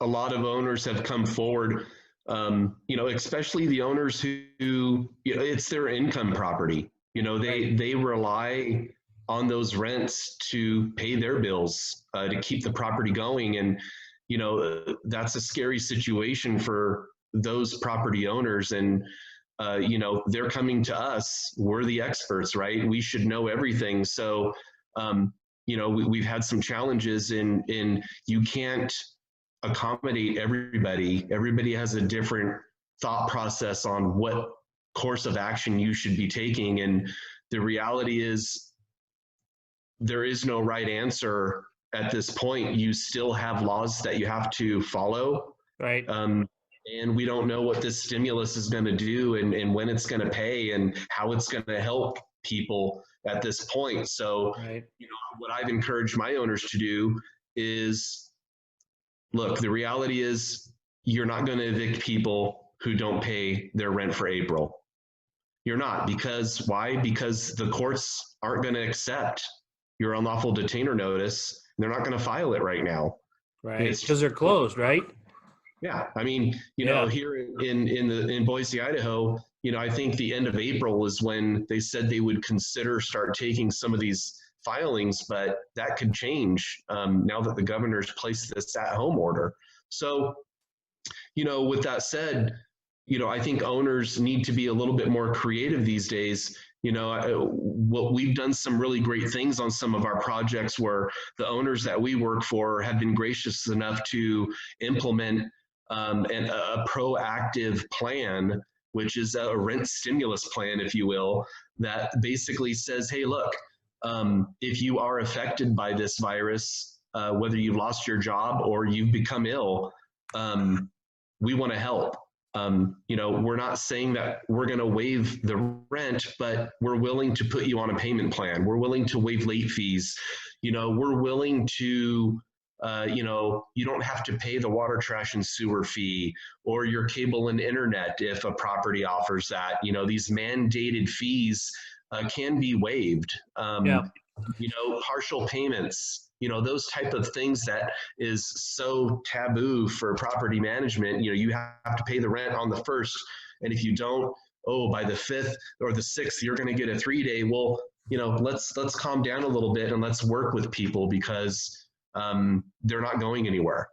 a lot of owners have come forward, especially the owners who it's their income property. Right. They rely on those rents to pay their bills, to keep the property going. And, that's a scary situation for those property owners. And, they're coming to us. We're the experts, right? We should know everything. So, we've had some challenges in you can't accommodate everybody. Everybody has a different thought process on what course of action you should be taking. And the reality is, there is no right answer at this point. You still have laws that you have to follow. Right. And we don't know what this stimulus is going to do, and when it's going to pay and how it's going to help people at this point. So, Right. what I've encouraged my owners to do is, look, the reality is you're not going to evict people who don't pay their rent for April. You're not. Because why? Because the courts aren't going to accept your unlawful detainer notice. They're not going to file it right now. Right. It's Because they're closed, right? yeah. I mean, Yeah. here in Boise, Idaho, I think the end of April is when they said they would consider start taking some of these filings, but that could change now that the governor's placed this at-home order. So, with that said, I think owners need to be a little bit more creative these days. What we've done some really great things on some of our projects where the owners that we work for have been gracious enough to implement a proactive plan, which is a rent stimulus plan, if you will, that basically says, hey, look, if you are affected by this virus, whether you've lost your job or you've become ill, we want to help. We're not saying that we're going to waive the rent, but we're willing to put you on a payment plan. We're willing to waive late fees. We're willing to, you don't have to pay the water, trash, and sewer fee or your cable and internet if a property offers that. These mandated fees can be waived. Yeah. Partial payments, those type of things that is so taboo for property management. You have to pay the rent on the first, and if you don't, oh, by the fifth or the sixth, you're going to get a 3-day. Well, let's calm down a little bit and let's work with people because they're not going anywhere.